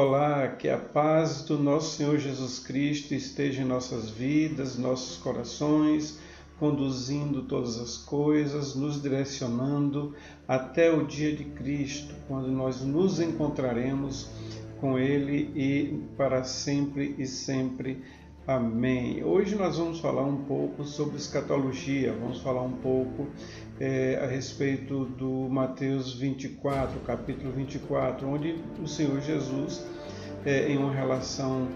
Olá, que a paz do nosso Senhor Jesus Cristo esteja em nossas vidas, nossos corações, conduzindo todas as coisas, nos direcionando até o dia de Cristo, quando nós nos encontraremos com Ele e para sempre e sempre. Amém. Hoje nós vamos falar um pouco sobre escatologia, vamos falar um pouco a respeito do Mateus 24, capítulo 24, onde o Senhor Jesus, em uma relação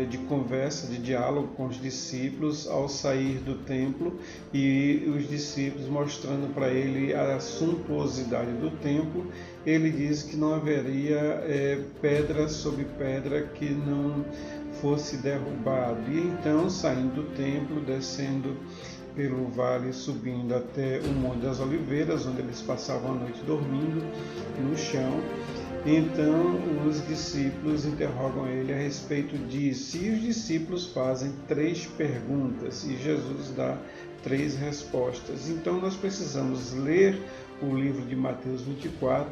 de conversa, de diálogo com os discípulos, ao sair do templo, e os discípulos mostrando para ele a suntuosidade do templo, ele diz que não haveria pedra sobre pedra que não fosse derrubado. E então, saindo do templo, descendo pelo vale, subindo até o Monte das Oliveiras, onde eles passavam a noite dormindo no chão. Então os discípulos interrogam ele a respeito disso, e os discípulos fazem 3 perguntas e Jesus dá 3 respostas. Então nós precisamos ler o livro de Mateus 24,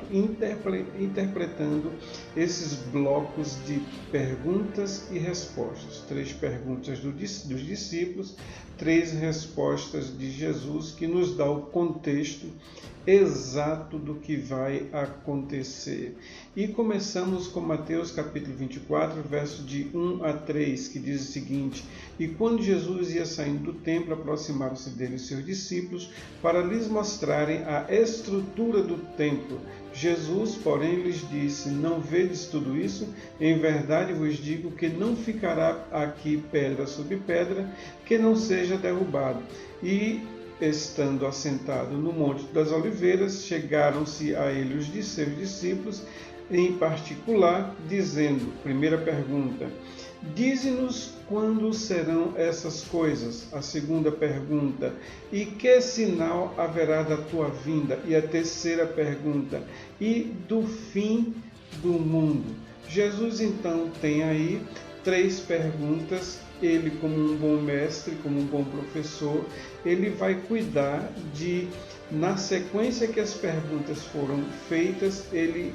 interpretando esses blocos de perguntas e respostas. 3 perguntas dos discípulos, 3 respostas de Jesus, que nos dá o contexto exato do que vai acontecer. E começamos com Mateus capítulo 24, verso de 1 a 3, que diz o seguinte: E quando Jesus ia saindo do templo, aproximaram-se dele os seus discípulos para lhes mostrarem a estrutura do templo. Jesus, porém, lhes disse: Não vedes tudo isso? Em verdade vos digo que não ficará aqui pedra sobre pedra que não seja derrubado. E estando assentado no Monte das Oliveiras, chegaram-se a ele os de seus discípulos, em particular, dizendo, primeira pergunta, dize-nos quando serão essas coisas? A segunda pergunta, e que sinal haverá da tua vinda? E a terceira pergunta, e do fim do mundo? Jesus então tem aí 3 perguntas. Ele, como um bom mestre, como um bom professor, ele vai cuidar de, na sequência que as perguntas foram feitas, ele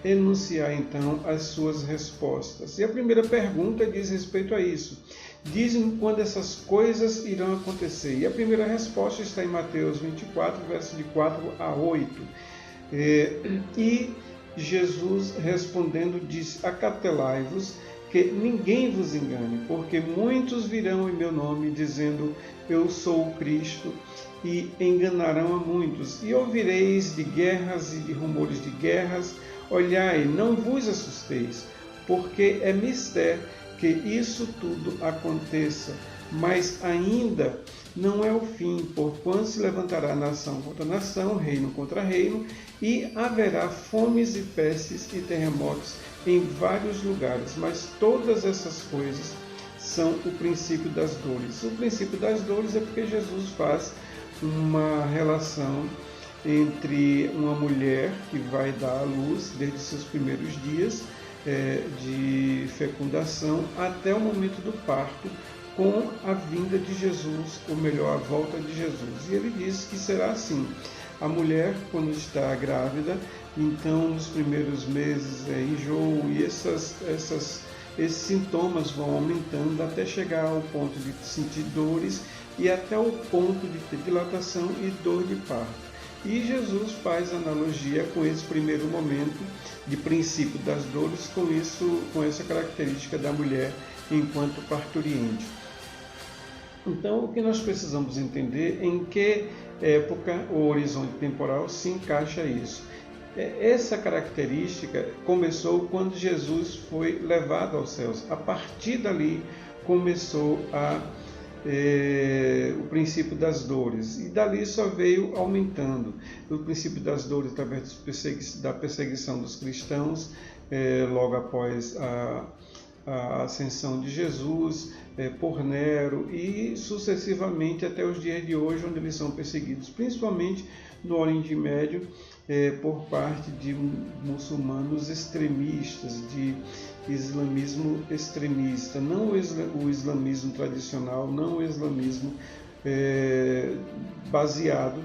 enunciar então as suas respostas. E a primeira pergunta diz respeito a isso. Diz-me quando essas coisas irão acontecer. E a primeira resposta está em Mateus 24, verso de 4 a 8. E Jesus respondendo disse, acautelai-vos, que ninguém vos engane, porque muitos virão em meu nome, dizendo, eu sou o Cristo, e enganarão a muitos. E ouvireis de guerras e de rumores de guerras. Olhai, não vos assusteis, porque é mister que isso tudo aconteça, mas ainda não é o fim, porquanto se levantará nação contra nação, reino contra reino, e haverá fomes e pestes e terremotos em vários lugares, mas todas essas coisas são o princípio das dores. O princípio das dores é porque Jesus faz uma relação entre uma mulher que vai dar à luz desde seus primeiros dias de fecundação até o momento do parto, com a vinda de Jesus, ou melhor, a volta de Jesus. E ele diz que será assim. A mulher, quando está grávida, então nos primeiros meses enjoo, e esses sintomas vão aumentando até chegar ao ponto de sentir dores e até o ponto de ter dilatação e dor de parto. E Jesus faz analogia com esse primeiro momento de princípio das dores, com essa característica da mulher enquanto parturiente. Então, o que nós precisamos entender é em que época ou horizonte temporal se encaixa isso. Essa característica começou quando Jesus foi levado aos céus. A partir dali começou o princípio das dores, e dali só veio aumentando. O princípio das dores através da perseguição dos cristãos, logo após a ascensão de Jesus, por Nero, e sucessivamente até os dias de hoje, onde eles são perseguidos, principalmente no Oriente Médio, por parte de muçulmanos extremistas, de islamismo extremista, não o islamismo tradicional, não o islamismo baseado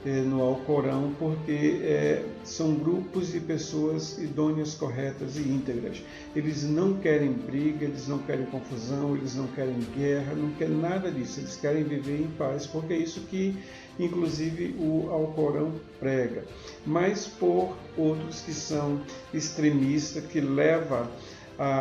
no Alcorão, porque são grupos de pessoas idôneas, corretas e íntegras. Eles não querem briga, eles não querem confusão, eles não querem guerra, não querem nada disso. Eles querem viver em paz, porque é isso que, inclusive, o Alcorão prega. Mas por outros que são extremistas, que levam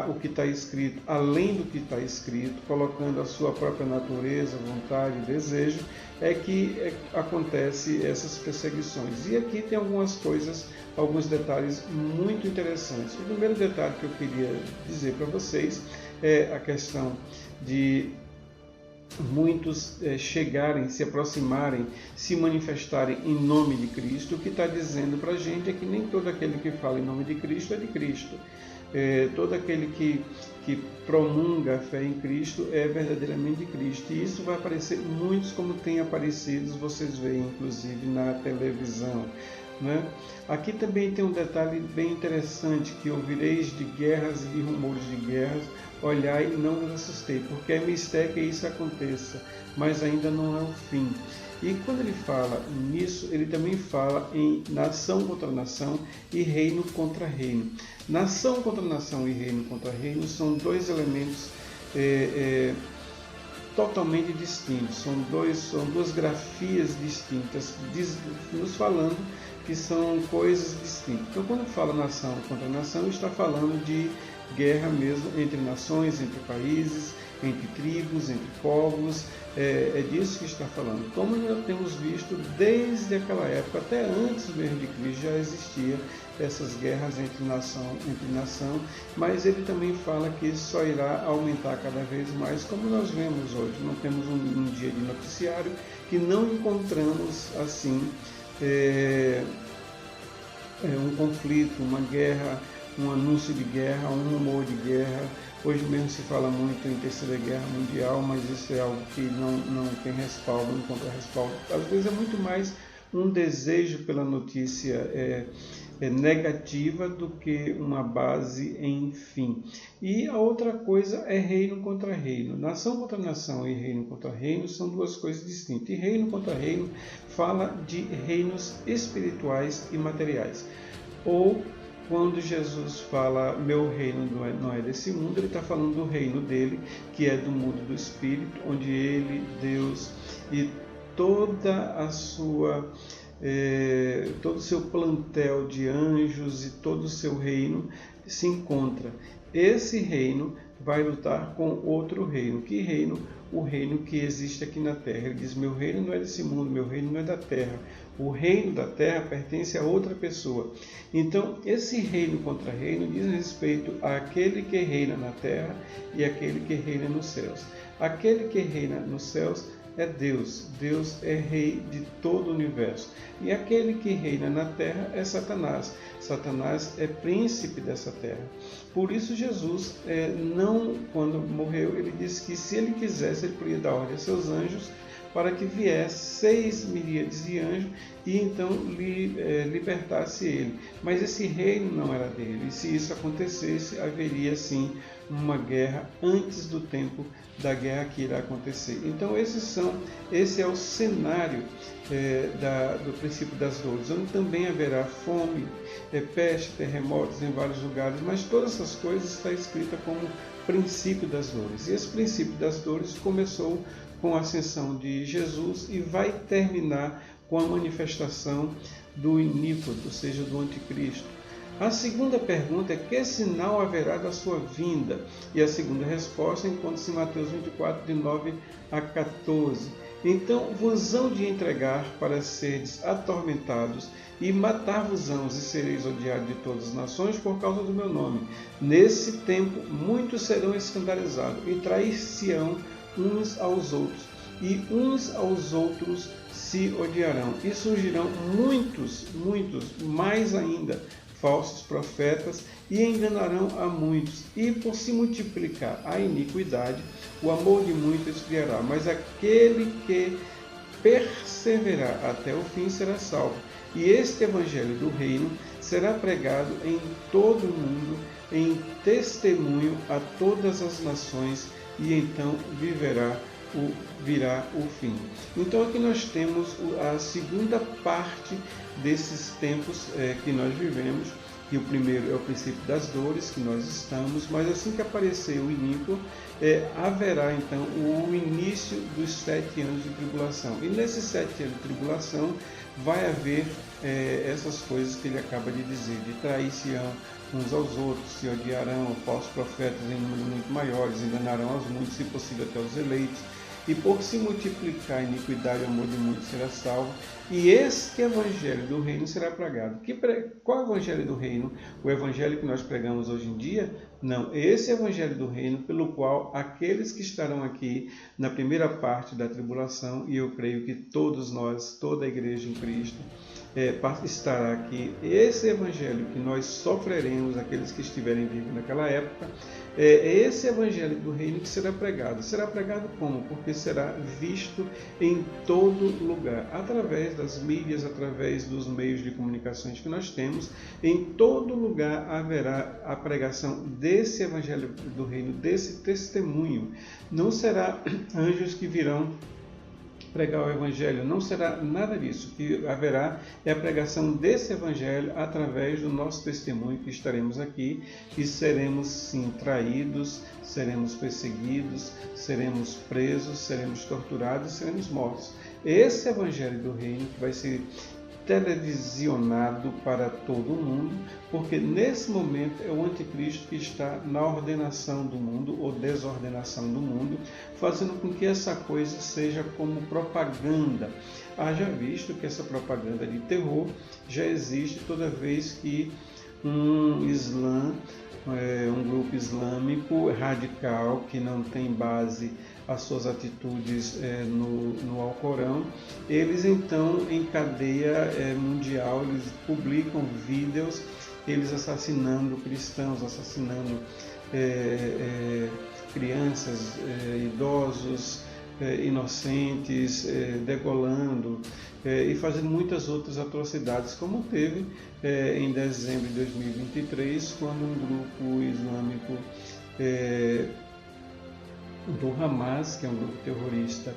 o que está escrito além do que está escrito, colocando a sua própria natureza, vontade e desejo, é que acontece essas perseguições. E aqui tem algumas coisas, alguns detalhes muito interessantes. O primeiro detalhe que eu queria dizer para vocês é a questão de muitos chegarem, se aproximarem, se manifestarem em nome de Cristo. O que está dizendo para a gente é que nem todo aquele que fala em nome de Cristo é de Cristo. Todo aquele que promulga a fé em Cristo é verdadeiramente de Cristo. E isso vai aparecer muitos, como tem aparecido, vocês veem inclusive na televisão, né? Aqui também tem um detalhe bem interessante, que ouvireis de guerras e de rumores de guerras, olhai e não vos assustei, porque é mistério que isso aconteça, mas ainda não é o fim. E quando ele fala nisso, ele também fala em nação contra nação e reino contra reino. Nação contra nação e reino contra reino são dois elementos totalmente distintos, são duas grafias distintas, nos falando que são coisas distintas. Então, quando fala nação contra nação, está falando de guerra mesmo entre nações, entre países, entre tribos, entre povos. É disso que está falando. Como nós temos visto desde aquela época, até antes mesmo de Cristo, já existia essas guerras entre nação, mas ele também fala que isso só irá aumentar cada vez mais, como nós vemos hoje. Não temos um dia de noticiário que não encontramos assim um conflito, uma guerra, um anúncio de guerra, um rumor de guerra. Hoje mesmo se fala muito em Terceira Guerra Mundial, mas isso é algo que não tem respaldo, não encontra respaldo. Às vezes é muito mais um desejo pela notícia negativa do que uma base em fim. E a outra coisa é reino contra reino. Nação contra nação e reino contra reino são duas coisas distintas. E reino contra reino fala de reinos espirituais e materiais. Ou quando Jesus fala, meu reino não é desse mundo, ele está falando do reino dele, que é do mundo do Espírito, onde ele, Deus e toda a sua, todo o seu plantel de anjos e todo o seu reino se encontra. Esse reino vai lutar com outro reino. Que reino? O reino que existe aqui na terra. Ele diz, meu reino não é desse mundo, meu reino não é da terra. O reino da terra pertence a outra pessoa. Então, esse reino contra reino diz respeito àquele que reina na terra e àquele que reina nos céus. Aquele que reina nos céus é Deus. Deus é rei de todo o universo. E aquele que reina na terra é Satanás. Satanás é príncipe dessa terra. Por isso Jesus, quando morreu, ele disse que se ele quisesse, ele podia dar ordem a seus anjos para que viesse 6 miríades de anjos e então libertasse ele. Mas esse reino não era dele. E se isso acontecesse, haveria sim uma guerra antes do tempo da guerra que irá acontecer. Então esse é o cenário do princípio das dores, onde também haverá fome, peste, terremotos em vários lugares, mas todas essas coisas está escrita como princípio das dores. E esse princípio das dores começou com a ascensão de Jesus e vai terminar com a manifestação do iníquo, ou seja, do anticristo. A segunda pergunta é: que sinal haverá da sua vinda? E a segunda resposta encontra-se em Mateus 24, de 9 a 14. Então vos hão de entregar para seres atormentados, e matar-vos-ão, e sereis odiados de todas as nações por causa do meu nome. Nesse tempo muitos serão escandalizados, e trair-se-ão uns aos outros, e uns aos outros se odiarão. E surgirão muitos, mais ainda, falsos profetas, e enganarão a muitos. E por se multiplicar a iniquidade, o amor de muitos esfriará. Mas aquele que perseverar até o fim será salvo. E este evangelho do reino será pregado em todo o mundo, em testemunho a todas as nações, e então viverá virá o fim. Então aqui nós temos a segunda parte desses tempos que nós vivemos, e o primeiro é o princípio das dores que nós estamos, mas assim que aparecer o iníquo, haverá então o início dos 7 anos de tribulação. E nesses 7 anos de tribulação vai haver essas coisas que ele acaba de dizer, de trair-se-ão uns aos outros, se odiarão, falsos profetas em número muito maiores, enganarão aos muitos, se possível até os eleitos. E por se multiplicar a iniquidade, o amor de muitos será salvo. E este evangelho do reino será pregado. Qual é o evangelho do reino? O evangelho que nós pregamos hoje em dia? Não, esse evangelho do reino pelo qual aqueles que estarão aqui na primeira parte da tribulação, e eu creio que todos nós, toda a igreja em Cristo, estará aqui, esse evangelho que nós sofreremos, aqueles que estiverem vivos naquela época, é esse evangelho do reino que será pregado. Será pregado como? Porque será visto em todo lugar, através das mídias, através dos meios de comunicações que nós temos. Em todo lugar haverá a pregação desse evangelho do reino, desse testemunho. Não será anjos que virão pregar o evangelho, não será nada disso. O que haverá é a pregação desse evangelho através do nosso testemunho, que estaremos aqui e seremos sim traídos, seremos perseguidos, seremos presos, seremos torturados, seremos mortos. Esse evangelho do reino que vai ser televisionado para todo mundo, porque nesse momento é o anticristo que está na ordenação do mundo ou desordenação do mundo, fazendo com que essa coisa seja como propaganda. Haja visto que essa propaganda de terror já existe toda vez que um grupo islâmico radical que não tem base as suas atitudes no Alcorão, eles então em cadeia mundial, eles publicam vídeos, eles assassinando cristãos, assassinando crianças, idosos, inocentes, degolando e fazendo muitas outras atrocidades, como teve em dezembro de 2023, quando um grupo islâmico do Hamas, que é um grupo terrorista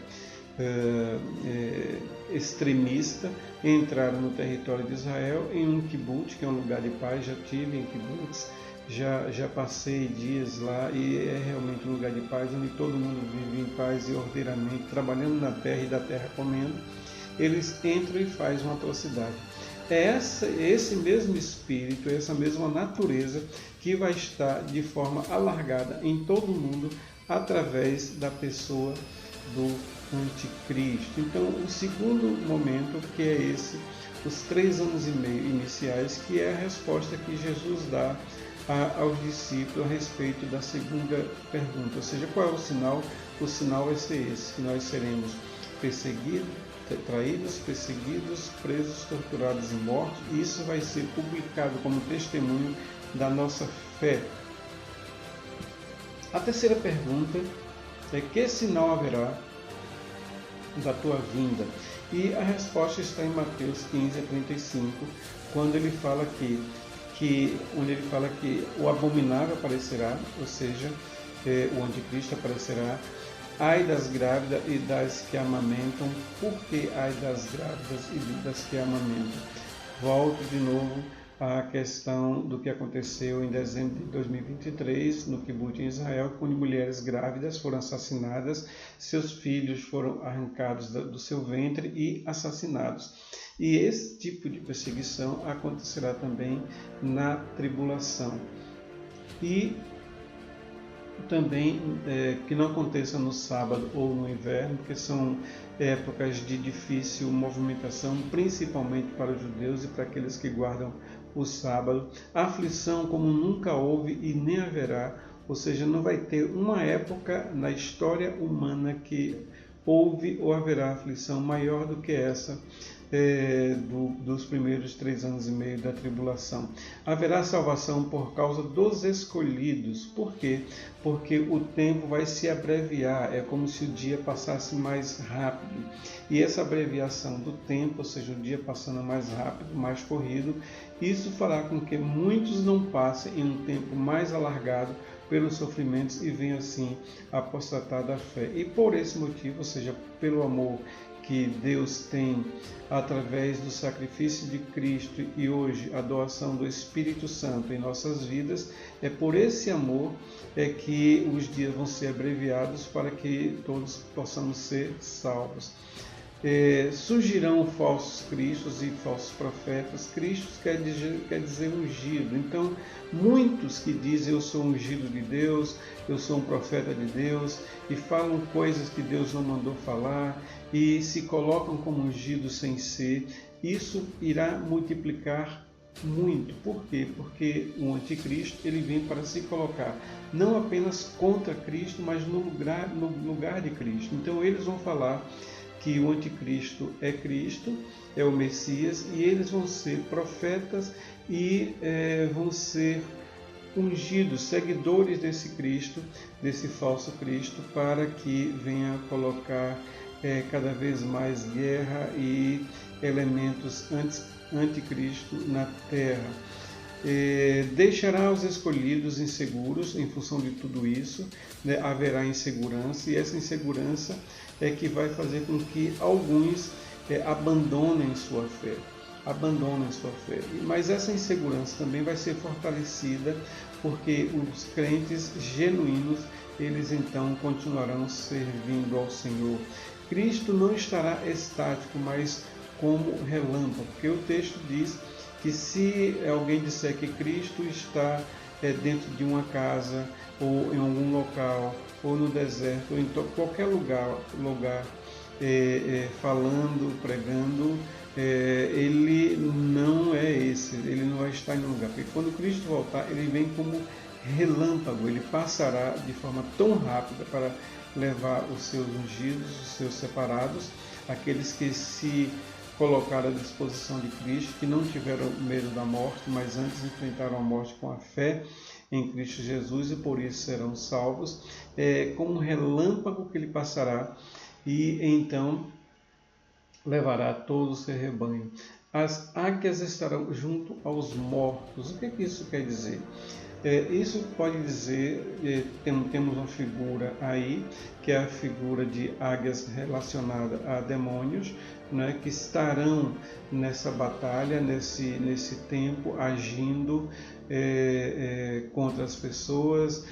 extremista, entraram no território de Israel em um kibbutz, que é um lugar de paz. Já tive em kibbutz, já passei dias lá, e é realmente um lugar de paz, onde todo mundo vive em paz e ordeiramente, trabalhando na terra e da terra comendo. Eles entram e fazem uma atrocidade. É esse mesmo espírito, essa mesma natureza que vai estar de forma alargada em todo o mundo através da pessoa do anticristo. Então, o segundo momento, que é esse, os 3 anos e meio iniciais, que é a resposta que Jesus dá aos discípulos a respeito da segunda pergunta, ou seja, qual é o sinal? O sinal vai ser esse, que nós seremos perseguidos, traídos, perseguidos, presos, torturados e mortos, e isso vai ser publicado como testemunho da nossa fé. A terceira pergunta é: que sinal haverá da tua vinda? E a resposta está em Mateus 15:35, quando ele fala onde ele fala que o abominável aparecerá, ou seja, o anticristo aparecerá. Ai das grávidas e das que amamentam. Por que ai das grávidas e das que amamentam? Volto de novo à questão do que aconteceu em dezembro de 2023 no kibbutz em Israel, quando mulheres grávidas foram assassinadas, seus filhos foram arrancados do seu ventre e assassinados. E esse tipo de perseguição acontecerá também na tribulação. E também que não aconteça no sábado ou no inverno, porque são épocas de difícil movimentação, principalmente para os judeus e para aqueles que guardam o sábado. Aflição como nunca houve e nem haverá, ou seja, não vai ter uma época na história humana que houve ou haverá aflição maior do que essa dos primeiros 3 anos e meio da tribulação. Haverá salvação por causa dos escolhidos. Por quê? Porque o tempo vai se abreviar, é como se o dia passasse mais rápido. E essa abreviação do tempo, ou seja, o dia passando mais rápido, mais corrido, isso fará com que muitos não passem em um tempo mais alargado pelos sofrimentos e venham assim apostatar da fé. E por esse motivo, ou seja, pelo amor que Deus tem através do sacrifício de Cristo e hoje a doação do Espírito Santo em nossas vidas, é por esse amor que os dias vão ser abreviados para que todos possamos ser salvos. Surgirão falsos cristos e falsos profetas. Cristo quer dizer ungido. Então, muitos que dizem eu sou ungido de Deus, eu sou um profeta de Deus, e falam coisas que Deus não mandou falar, e se colocam como ungidos sem ser, isso irá multiplicar muito. Por quê? Porque o anticristo ele vem para se colocar não apenas contra Cristo, mas no lugar de Cristo. Então, eles vão falar que o anticristo é Cristo, é o Messias, e eles vão ser profetas e vão ser ungidos, seguidores desse Cristo, desse falso Cristo, para que venha colocar cada vez mais guerra e elementos anticristo na terra. Deixará os escolhidos inseguros em função de tudo isso, né? Haverá insegurança, e essa insegurança é que vai fazer com que alguns abandonem sua fé. Mas essa insegurança também vai ser fortalecida porque os crentes genuínos, eles então continuarão servindo ao Senhor. Cristo não estará estático, mas como relâmpago, porque o texto diz que se alguém disser que Cristo está dentro de uma casa, ou em algum local, ou no deserto, ou em qualquer lugar falando, pregando, ele não é esse, ele não vai estar em nenhum lugar. Porque quando Cristo voltar, ele vem como relâmpago, ele passará de forma tão rápida para levar os seus ungidos, os seus separados, aqueles que se colocaram à disposição de Cristo, que não tiveram medo da morte, mas antes enfrentaram a morte com a fé em Cristo Jesus e por isso serão salvos, como um relâmpago que ele passará e então levará todo o seu rebanho. As águias estarão junto aos mortos. O que isso quer dizer? Isso pode dizer, temos uma figura aí, que é a figura de águias relacionada a demônios, né, que estarão nessa batalha, nesse tempo, agindo contra as pessoas,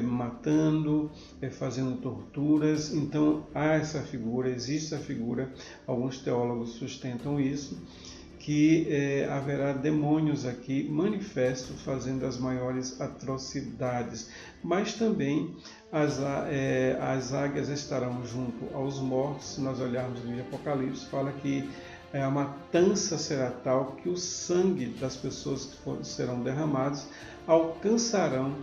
matando, fazendo torturas. Então há essa figura, existe essa figura, alguns teólogos sustentam isso, que haverá demônios aqui manifestos fazendo as maiores atrocidades, mas também as águias estarão junto aos mortos. Se nós olharmos no livro de Apocalipse, fala que a matança será tal que o sangue das pessoas que serão derramados alcançarão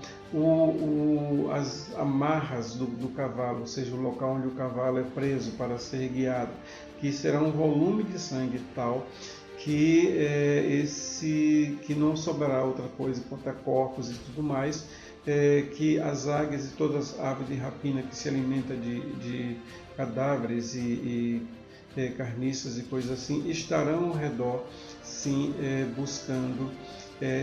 as amarras do cavalo, ou seja, o local onde o cavalo é preso para ser guiado, que será um volume de sangue tal que não sobrará outra coisa quanto a corpos e tudo mais, que as águias e todas as aves de rapina que se alimentam de cadáveres e carniças e coisas assim, estarão ao redor, sim, buscando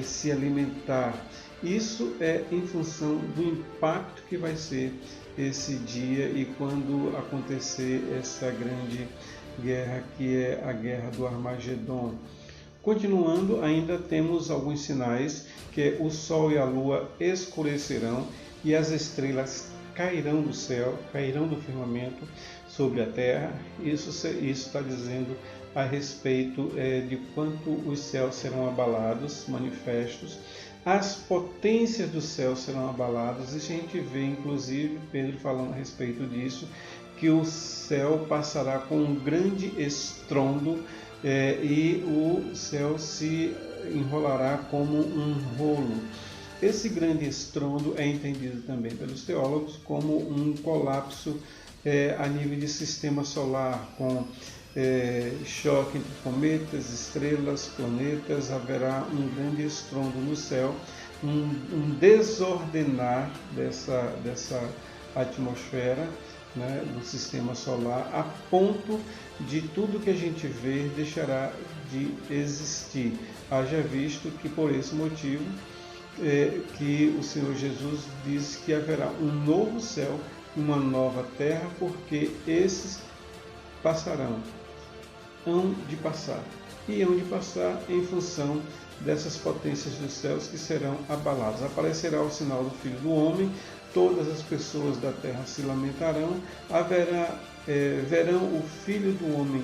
se alimentar. Isso é em função do impacto que vai ser esse dia e quando acontecer essa grande guerra, que é a guerra do Armagedon. Continuando, ainda temos alguns sinais, que o sol e a lua escurecerão e as estrelas cairão do céu, cairão do firmamento sobre a terra. Isso está dizendo a respeito de quanto os céus serão abalados, manifestos. As potências do céu serão abaladas, e a gente vê inclusive Pedro falando a respeito disso, que o céu passará com um grande estrondo e o céu se enrolará como um rolo. Esse grande estrondo é entendido também pelos teólogos como um colapso a nível de sistema solar, com choque entre cometas, estrelas, planetas. Haverá um grande estrondo no céu, um desordenar dessa atmosfera, né, do sistema solar, a ponto de tudo que a gente vê deixará de existir. Haja visto que por esse motivo que o Senhor Jesus diz que haverá um novo céu, uma nova terra, porque esses passarão, hão de passar, e hão de passar em função dessas potências dos céus que serão abaladas. Aparecerá o sinal do Filho do Homem, todas as pessoas da terra se lamentarão, verão o Filho do Homem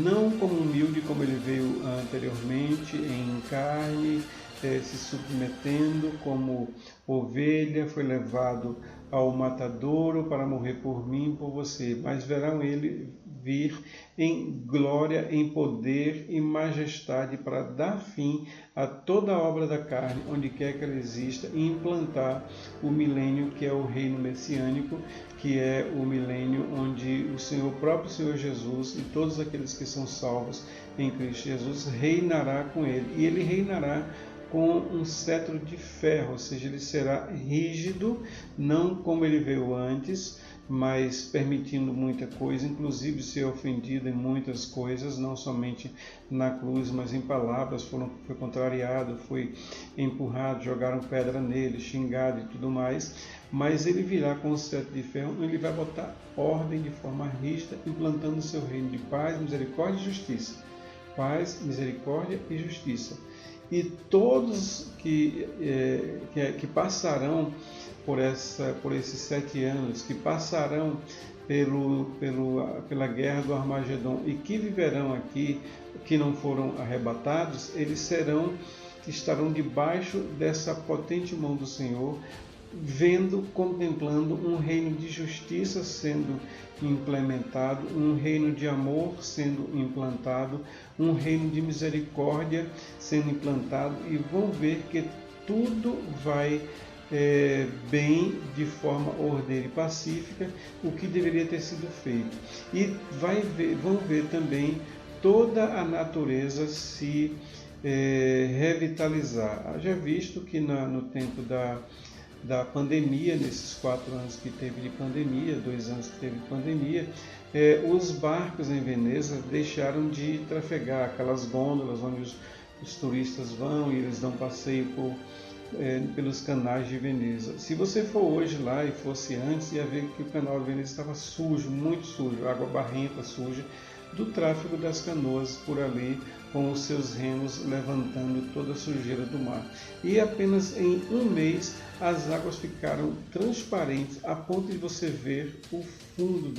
não como humilde como ele veio anteriormente, em carne, se submetendo como ovelha, foi levado ao matadouro para morrer por mim e por você, mas verão ele vir em glória, em poder e majestade para dar fim a toda a obra da carne, onde quer que ela exista, e implantar o milênio, que é o reino messiânico, que é o milênio onde o próprio Senhor Jesus e todos aqueles que são salvos em Cristo Jesus reinará com ele, e ele reinará com um cetro de ferro, ou seja, ele será rígido, não como ele veio antes, mas permitindo muita coisa, inclusive ser ofendido em muitas coisas, não somente na cruz, mas em palavras, foi contrariado, foi empurrado, jogaram pedra nele, xingado e tudo mais, mas ele virá com o cetro de ferro, ele vai botar ordem de forma rígida, implantando o seu reino de paz, misericórdia e justiça. Paz, misericórdia e justiça. E todos que passarão por esses 7 anos, que passarão pela guerra do Armagedon e que viverão aqui, que não foram arrebatados, eles estarão debaixo dessa potente mão do Senhor, contemplando um reino de justiça sendo implementado, um reino de amor sendo implantado, um reino de misericórdia sendo implantado, e vão ver que tudo vai bem, de forma ordeira e pacífica, o que deveria ter sido feito. E vão ver também toda a natureza se revitalizar. Haja visto que no tempo da pandemia, nesses 4 anos que teve de pandemia, 2 anos que teve de pandemia, os barcos em Veneza deixaram de trafegar, aquelas gôndolas onde os turistas vão e eles dão passeio pelos canais de Veneza. Se você for hoje lá e fosse antes, ia ver que o canal de Veneza estava sujo, muito sujo, água barrenta, suja, do tráfego das canoas por ali, com os seus remos levantando toda a sujeira do mar. E apenas em 1 mês as águas ficaram transparentes a ponto de você ver o fundo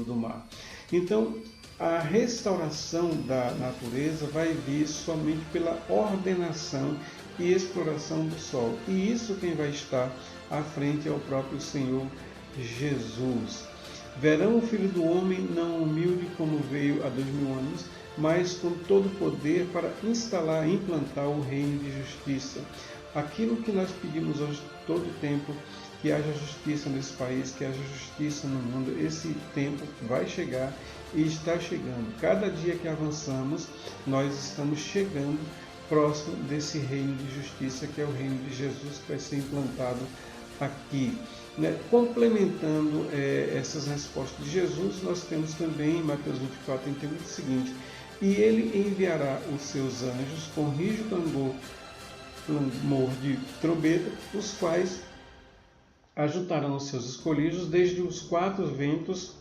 do mar. Então, a restauração da natureza vai vir somente pela ordenação e exploração do sol. E isso quem vai estar à frente é o próprio Senhor Jesus. Verão o Filho do Homem não humilde como veio há 2000 anos, mas com todo o poder para instalar e implantar o reino de justiça. Aquilo que nós pedimos hoje todo o tempo, que haja justiça nesse país, que haja justiça no mundo, esse tempo vai chegar e está chegando. Cada dia que avançamos, nós estamos chegando próximo desse reino de justiça, que é o reino de Jesus, que vai ser implantado aqui. Complementando essas respostas de Jesus, nós temos também em Mateus 24, 31, o seguinte: e ele enviará os seus anjos com rígido clamor de trombeta, os quais ajuntarão os seus escolhidos desde os 4 ventos,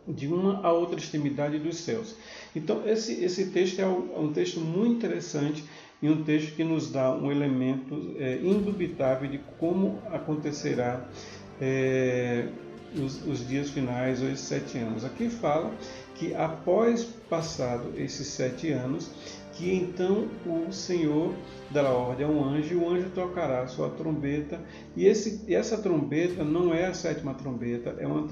de uma a outra extremidade dos céus. Então, esse texto é um texto muito interessante e um texto que nos dá um elemento indubitável de como acontecerá os dias finais, ou esses 7 anos. Aqui fala que após passado esses 7 anos, que então o Senhor dará ordem a um anjo, e o anjo tocará a sua trombeta, e essa trombeta não é a 7ª trombeta, é uma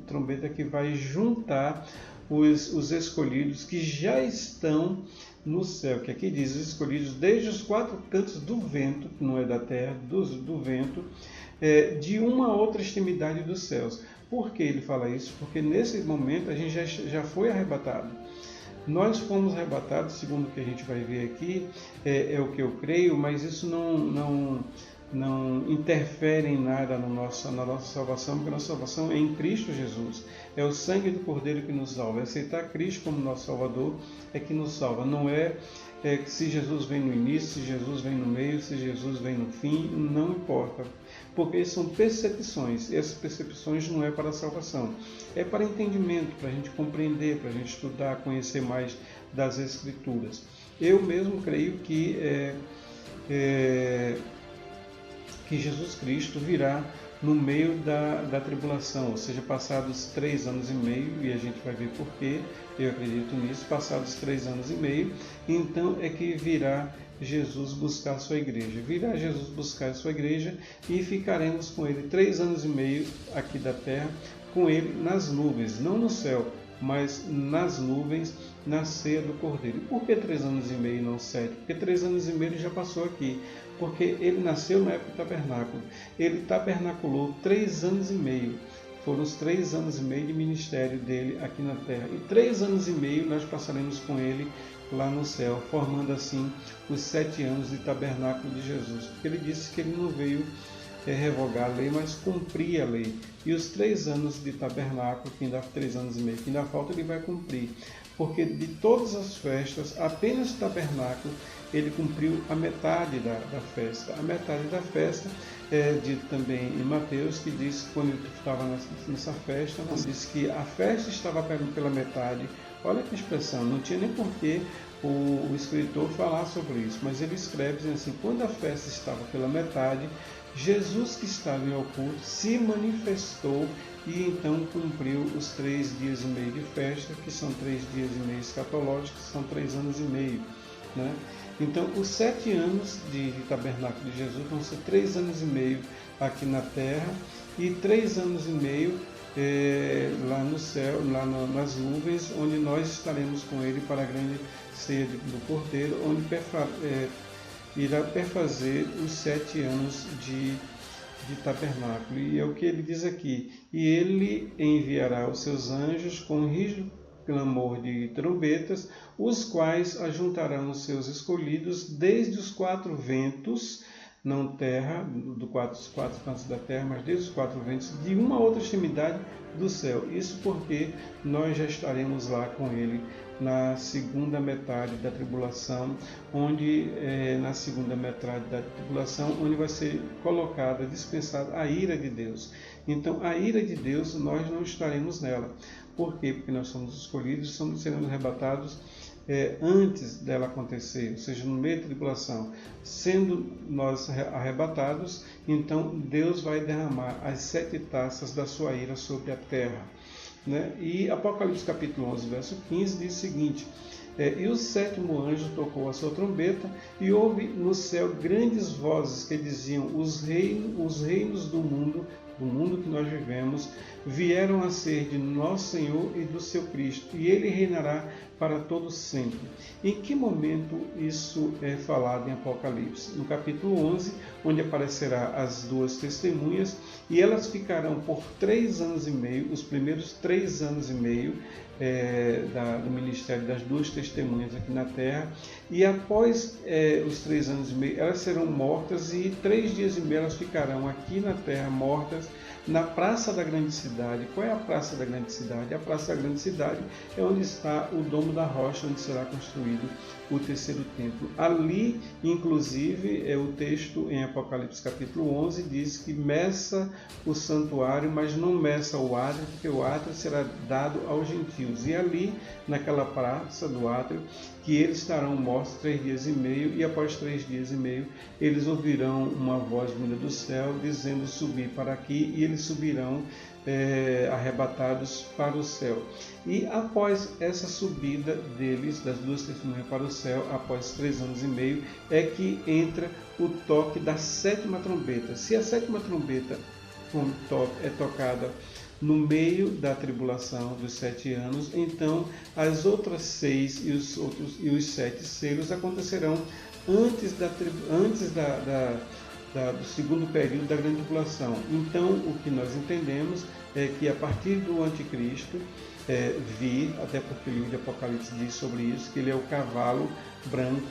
trombeta que vai juntar os escolhidos que já estão no céu, que aqui diz os escolhidos desde os 4 cantos do vento, que não é da terra, do vento, de uma a outra extremidade dos céus. Por que ele fala isso? Porque nesse momento a gente já foi arrebatado. Nós fomos arrebatados, segundo o que a gente vai ver aqui, é o que eu creio, mas isso não interfere em nada na nossa salvação, porque a nossa salvação é em Cristo Jesus. É o sangue do Cordeiro que nos salva. É aceitar Cristo como nosso Salvador é que nos salva. Não é se Jesus vem no início, se Jesus vem no meio, se Jesus vem no fim, não importa. Porque são percepções, e essas percepções não é para a salvação, é para entendimento, para a gente compreender, para a gente estudar, conhecer mais das Escrituras. Eu mesmo creio que Jesus Cristo virá no meio da tribulação, ou seja, passados 3 anos e meio, e a gente vai ver porquê, eu acredito nisso, passados 3 anos e meio, então é que virá Jesus buscar a sua igreja. Virá Jesus buscar a sua igreja e ficaremos com ele 3 anos e meio aqui da terra, com ele nas nuvens, não no céu, mas nas nuvens, na ceia do Cordeiro. E por que 3 anos e meio e não 7? Porque 3 anos e meio ele já passou aqui. Porque ele nasceu na época do tabernáculo. Ele tabernaculou 3 anos e meio. Foram os 3 anos e meio de ministério dele aqui na terra. E 3 anos e meio nós passaremos com ele lá no céu, formando assim os 7 anos de tabernáculo de Jesus. Porque ele disse que ele não veio revogar a lei, mas cumprir a lei. E os 3 anos de tabernáculo, que ainda 3 anos e meio, que ainda falta, ele vai cumprir. Porque de todas as festas, apenas o tabernáculo, ele cumpriu a metade da festa. A metade da festa é dito também em Mateus, que diz que quando ele estava nessa festa, diz que a festa estava pela metade. Olha que expressão, não tinha nem por que o escritor falar sobre isso, mas ele escreve dizendo assim: quando a festa estava pela metade, Jesus, que estava em oculto, se manifestou e então cumpriu os 3 dias e meio de festa, que são 3 dias e meio escatológicos, são 3 anos e meio, né? Então, os 7 anos de tabernáculo de Jesus vão ser 3 anos e meio aqui na terra e 3 anos e meio lá no céu, lá nas nuvens, onde nós estaremos com ele para a grande ceia do Cordeiro, onde irá perfazer os 7 anos de tabernáculo. E é o que ele diz aqui: e ele enviará os seus anjos com rígido clamor de trombetas, os quais ajuntarão os seus escolhidos desde os 4 ventos, não terra, dos 4 cantos da terra, mas desde os 4 ventos, de uma outra extremidade do céu. Isso porque nós já estaremos lá com ele na segunda metade da tribulação, onde na segunda metade da tribulação, onde vai ser colocada, dispensada a ira de Deus. Então, a ira de Deus, nós não estaremos nela. Por quê? Porque nós somos escolhidos, seremos arrebatados antes dela acontecer, ou seja, no meio da tribulação. Sendo nós arrebatados, então Deus vai derramar as 7 taças da sua ira sobre a terra, né? E Apocalipse capítulo 11, verso 15 diz o seguinte: e o 7º anjo tocou a sua trombeta, e houve no céu grandes vozes que diziam: os reinos do mundo que nós vivemos, vieram a ser de nosso Senhor e do seu Cristo, e ele reinará para todo sempre. Em que momento isso é falado em Apocalipse? No capítulo 11, onde aparecerá as 2 testemunhas, e elas ficarão por 3 anos e meio, os primeiros 3 anos e meio do ministério das 2 testemunhas aqui na terra, e após os 3 anos e meio, elas serão mortas, e 3 dias e meio elas ficarão aqui na terra mortas, na Praça da Grande Cidade. Qual é a Praça da Grande Cidade? A Praça da Grande Cidade é onde está o Domo da Rocha, onde será construído o 3º templo. Ali, inclusive, o texto em Apocalipse capítulo 11 diz que meça o santuário, mas não meça o átrio, porque o átrio será dado aos gentios. E ali, naquela praça do átrio, que eles estarão mortos 3 dias e meio, e após 3 dias e meio, eles ouvirão uma voz vinda do céu, dizendo: subir para aqui, e eles subirão arrebatados para o céu. E após essa subida deles, das 2 testemunhas para o céu, após 3 anos e meio, é que entra o toque da 7ª trombeta. Se a 7ª trombeta é tocada no meio da tribulação dos 7 anos, então as outras 6 e os 7 selos acontecerão antes do segundo período da grande tribulação. Então, o que nós entendemos é que a partir do anticristo vir, até porque o livro de Apocalipse diz sobre isso, que ele é o cavalo branco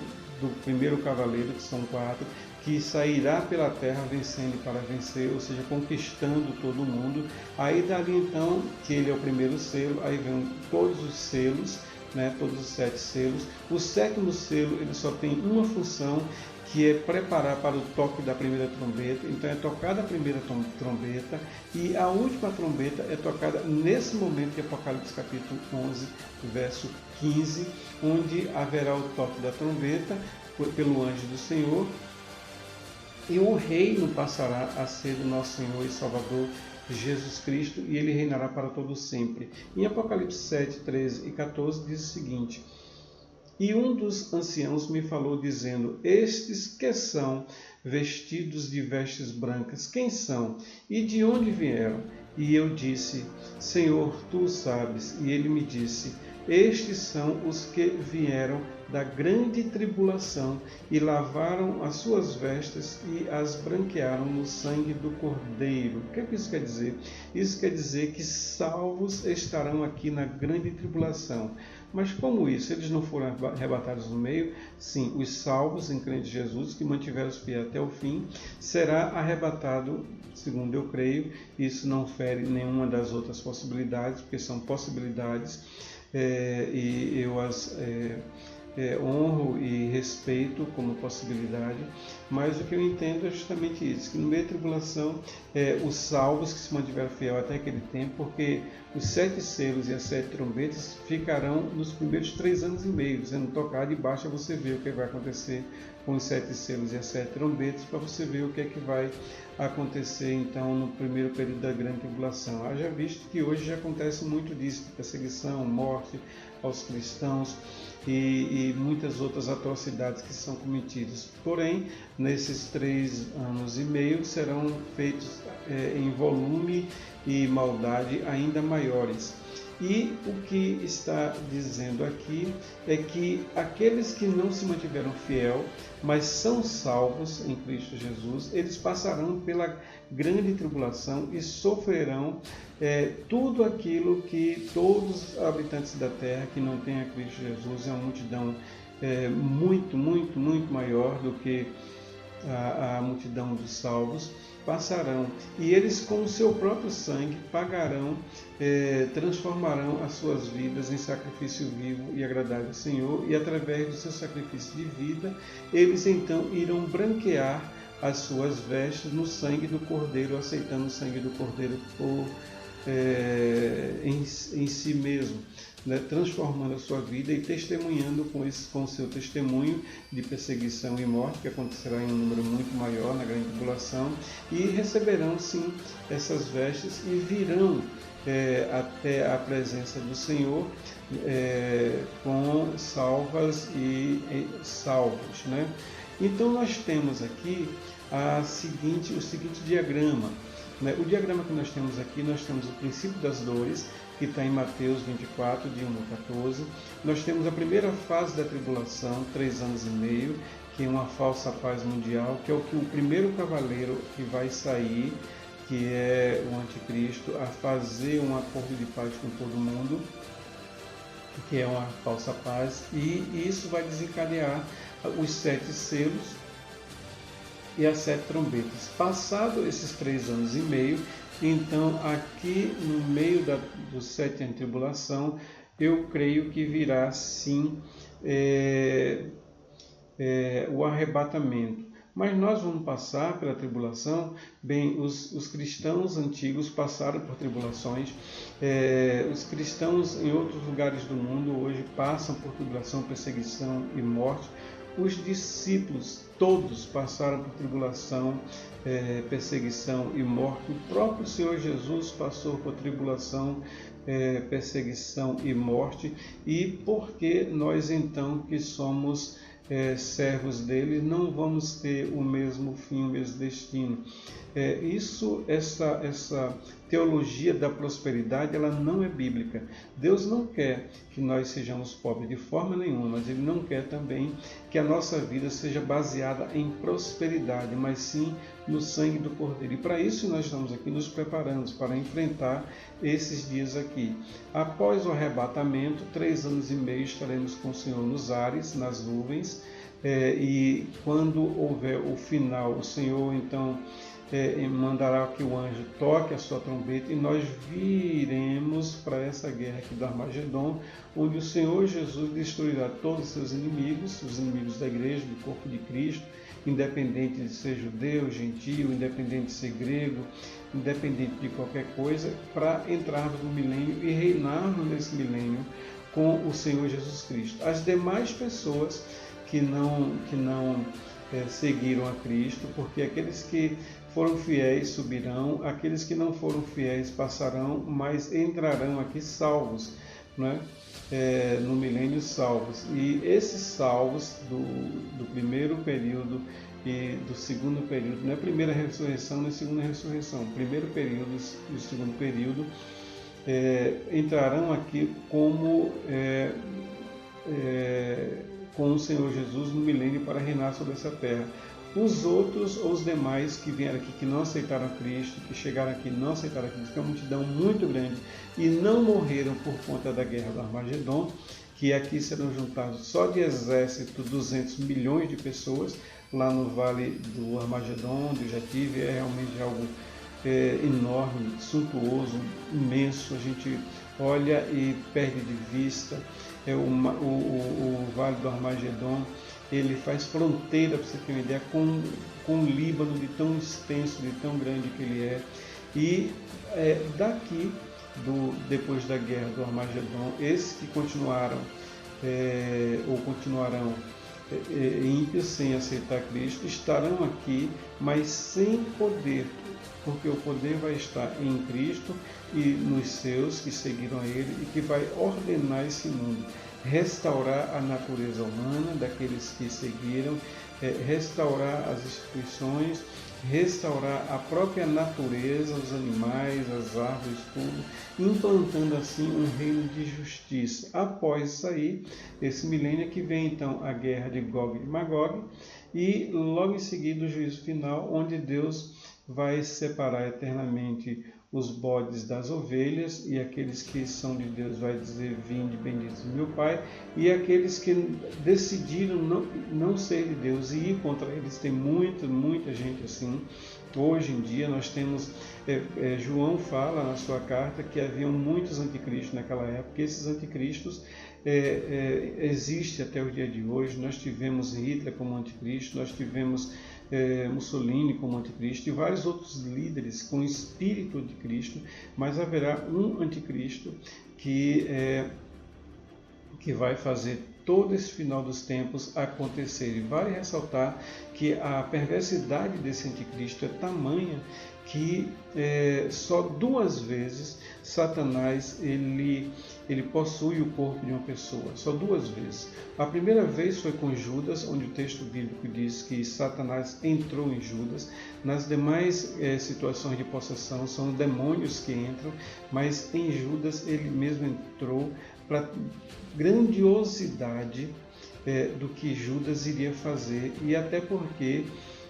do primeiro cavaleiro, que são 4, que sairá pela terra vencendo para vencer, ou seja, conquistando todo mundo. Aí dali então, que ele é o primeiro selo, aí vem todos os selos, né, todos os 7 selos. O 7º selo ele só tem uma função, que é preparar para o toque da primeira trombeta. Então é tocada a primeira trombeta e a última trombeta é tocada nesse momento de Apocalipse capítulo 11, verso 15, onde haverá o toque da trombeta pelo anjo do Senhor, e o reino passará a ser do nosso Senhor e Salvador Jesus Cristo, e ele reinará para todo sempre. Em Apocalipse 7, 13 e 14 diz o seguinte: e um dos anciãos me falou, dizendo: estes que são vestidos de vestes brancas, quem são? E de onde vieram? E eu disse: Senhor, tu o sabes. E ele me disse: estes são os que vieram da grande tribulação e lavaram as suas vestes e as branquearam no sangue do Cordeiro. O que é que isso quer dizer? Isso quer dizer que salvos estarão aqui na grande tribulação. Mas como isso? Eles não foram arrebatados no meio? Sim, os salvos em crente de Jesus, que mantiveram-se fiéis até o fim, será arrebatado, segundo eu creio. Isso não fere nenhuma das outras possibilidades, porque são possibilidades, e eu as honro e respeito como possibilidade, mas o que eu entendo é justamente isso, que no meio da tribulação, os salvos que se mantiveram fiel até aquele tempo, porque os 7 selos e as 7 trombetas ficarão nos primeiros 3 anos e meio, sendo tocado, e basta você ver o que vai acontecer com os 7 selos e as 7 trombetas, para você ver o que é que vai acontecer então no primeiro período da grande tribulação. Haja visto que hoje já acontece muito disso, de perseguição, morte aos cristãos e muitas outras atrocidades que são cometidas. Porém, nesses 3 anos e meio serão feitos em volume e maldade ainda maiores. E o que está dizendo aqui é que aqueles que não se mantiveram fiel, mas são salvos em Cristo Jesus, eles passarão pela grande tribulação e sofrerão tudo aquilo que todos os habitantes da terra que não têm a Cristo Jesus, é uma multidão muito, muito, muito maior do que a multidão dos salvos, passarão, e eles com o seu próprio sangue pagarão, transformarão as suas vidas em sacrifício vivo e agradável ao Senhor, e através do seu sacrifício de vida, eles então irão branquear as suas vestes no sangue do Cordeiro, aceitando o sangue do Cordeiro em si mesmo, né, transformando a sua vida e testemunhando com o seu testemunho de perseguição e morte, que acontecerá em um número muito maior na grande tribulação, e receberão sim essas vestes e virão até a presença do Senhor com salvas e salvos, né? Então nós temos aqui o seguinte diagrama. O diagrama que nós temos aqui, nós temos o princípio das dores, que está em Mateus 24, de 1 a 14. Nós temos a primeira fase da tribulação, 3 anos e meio, que é uma falsa paz mundial, que é o primeiro cavaleiro que vai sair, que é o anticristo, a fazer um acordo de paz com todo mundo, que é uma falsa paz, e isso vai desencadear os 7 selos e as 7 trombetas. Passado esses 3 anos e meio, então aqui no meio do 7 anos de tribulação, eu creio que virá sim o arrebatamento. Mas nós vamos passar pela tribulação. Bem, os cristãos antigos passaram por tribulações. Os cristãos em outros lugares do mundo hoje passam por tribulação, perseguição e morte. Os discípulos todos passaram por tribulação, perseguição e morte. O próprio Senhor Jesus passou por tribulação, perseguição e morte. E por que nós então, que somos servos dele, não vamos ter o mesmo fim, o mesmo destino? Essa teologia da prosperidade, ela não é bíblica. Deus não quer que nós sejamos pobres de forma nenhuma, mas Ele não quer também que a nossa vida seja baseada em prosperidade, mas sim no sangue do Cordeiro. E para isso nós estamos aqui nos preparando para enfrentar esses dias aqui. Após o arrebatamento, 3 anos e meio estaremos com o Senhor nos ares, nas nuvens, e quando houver o final, o Senhor então mandará que o anjo toque a sua trombeta e nós viremos para essa guerra aqui do Armagedon, onde o Senhor Jesus destruirá todos os seus inimigos, os inimigos da igreja, do corpo de Cristo, independente de ser judeu, gentio, independente de ser grego, independente de qualquer coisa, para entrarmos no milênio e reinarmos nesse milênio com o Senhor Jesus Cristo. As demais pessoas que não seguiram a Cristo, porque aqueles que foram fiéis subirão, aqueles que não foram fiéis passarão, mas entrarão aqui salvos, né? No milênio salvos. E esses salvos do primeiro período e do segundo período, não é primeira ressurreição nem segunda ressurreição, primeiro período e o segundo período, entrarão aqui como com o Senhor Jesus no milênio para reinar sobre essa terra. Os outros, ou os demais que vieram aqui, que não aceitaram a Cristo, que chegaram aqui e não aceitaram a Cristo, que é uma multidão muito grande, e não morreram por conta da guerra do Armagedon, que aqui serão juntados só de exército 200 milhões de pessoas, lá no vale do Armagedon, onde eu já tive, é realmente algo enorme, suntuoso, imenso. A gente olha e perde de vista. O vale do Armagedon, ele faz fronteira, para você ter uma ideia, com o Líbano, de tão extenso, de tão grande que ele é. E daqui, depois da guerra do Armagedon, esses que continuaram ou continuarão ímpios, sem aceitar Cristo, estarão aqui, mas sem poder, porque o poder vai estar em Cristo e nos seus que seguiram a Ele, e que vai ordenar esse mundo, restaurar a natureza humana daqueles que seguiram, restaurar as instituições, restaurar a própria natureza, os animais, as árvores, tudo, implantando assim um reino de justiça. Após isso aí, esse milênio que vem então a guerra de Gog e Magog, e logo em seguida o juízo final, onde Deus vai separar eternamente os bodes das ovelhas, e aqueles que são de Deus vai dizer: vinde, benditos meu Pai, e aqueles que decidiram não ser de Deus e ir contra eles. Tem muita gente assim. Hoje em dia nós temos, João fala na sua carta que haviam muitos anticristos naquela época, e esses anticristos existem até o dia de hoje. Nós tivemos Hitler como anticristo, nós tivemos Mussolini como anticristo e vários outros líderes com espírito de Cristo, mas haverá um anticristo que vai fazer todo esse final dos tempos acontecer. E vale ressaltar que a perversidade desse anticristo é tamanha que só 2 vezes Satanás ele possui o corpo de uma pessoa, só 2 vezes. A primeira vez foi com Judas, onde o texto bíblico diz que Satanás entrou em Judas. Nas demais situações de possessão são demônios que entram, mas em Judas ele mesmo entrou, para grandiosidade do que Judas iria fazer, e até porque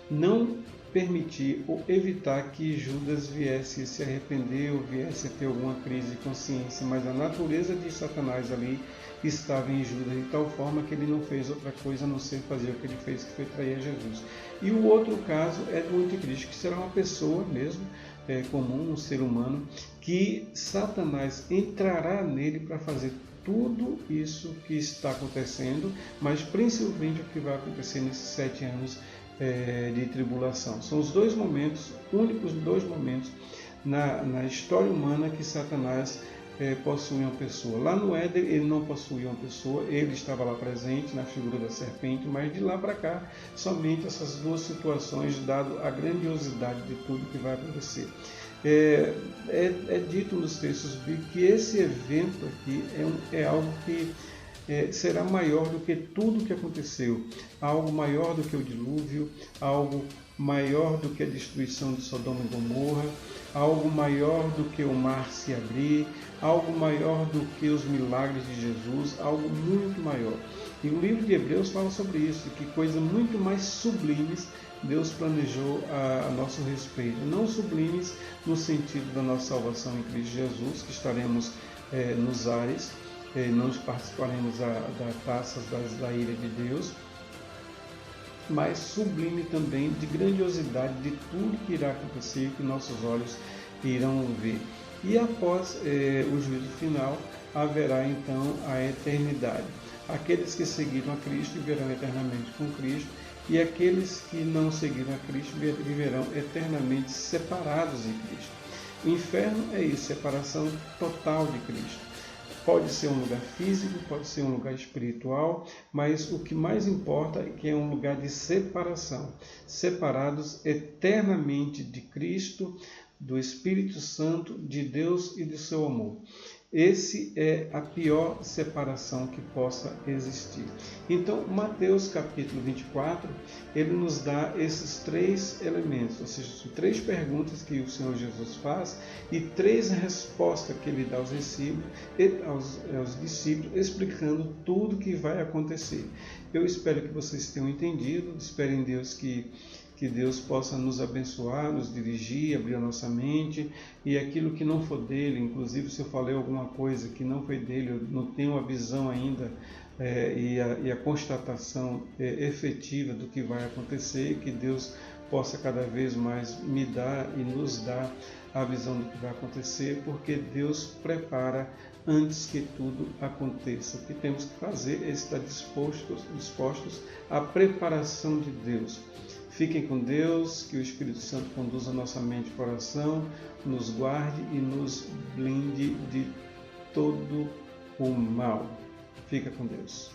não permitir ou evitar que Judas viesse se arrepender ou viesse a ter alguma crise de consciência, mas a natureza de Satanás ali estava em Judas, de tal forma que ele não fez outra coisa a não ser fazer o que ele fez, que foi trair a Jesus. E o outro caso é do anticristo, que será uma pessoa mesmo, comum, um ser humano, que Satanás entrará nele para fazer tudo isso que está acontecendo, mas principalmente o que vai acontecer nesses 7 anos de tribulação. São os 2 momentos, únicos 2 momentos na história humana que Satanás possui uma pessoa. Lá no Éden ele não possuía uma pessoa, ele estava lá presente na figura da serpente, mas de lá para cá somente essas 2 situações, dado a grandiosidade de tudo que vai acontecer. É dito nos textos bíblicos que esse evento aqui é algo que será maior do que tudo que aconteceu, algo maior do que o dilúvio, algo maior do que a destruição de Sodoma e Gomorra, algo maior do que o mar se abrir, algo maior do que os milagres de Jesus, algo muito maior. E o livro de Hebreus fala sobre isso, que coisas muito mais sublimes Deus planejou a nosso respeito. Não sublimes no sentido da nossa salvação em Cristo Jesus, que estaremos nos ares, não participaremos da taça da ira de Deus, mas sublime também, de grandiosidade de tudo que irá acontecer, que nossos olhos irão ver. E após o juízo final, haverá então a eternidade. Aqueles que seguiram a Cristo viverão eternamente com Cristo, e aqueles que não seguiram a Cristo viverão eternamente separados de Cristo. O inferno é isso, separação total de Cristo. Pode ser um lugar físico, pode ser um lugar espiritual, mas o que mais importa é que é um lugar de separação, separados eternamente de Cristo, do Espírito Santo, de Deus e do seu amor. Esse é a pior separação que possa existir. Então, Mateus capítulo 24, ele nos dá esses três elementos, ou seja, são três perguntas que o Senhor Jesus faz e três respostas que ele dá aos discípulos, explicando tudo que vai acontecer. Eu espero que vocês tenham entendido, espero em Deus que Deus possa nos abençoar, nos dirigir, abrir a nossa mente, e aquilo que não for dele, inclusive se eu falei alguma coisa que não foi dele, eu não tenho a visão ainda e a constatação efetiva do que vai acontecer, que Deus possa cada vez mais me dar e nos dar a visão do que vai acontecer, porque Deus prepara antes que tudo aconteça. O que temos que fazer é estar dispostos à preparação de Deus. Fiquem com Deus, que o Espírito Santo conduza nossa mente e coração, nos guarde e nos blinde de todo o mal. Fica com Deus.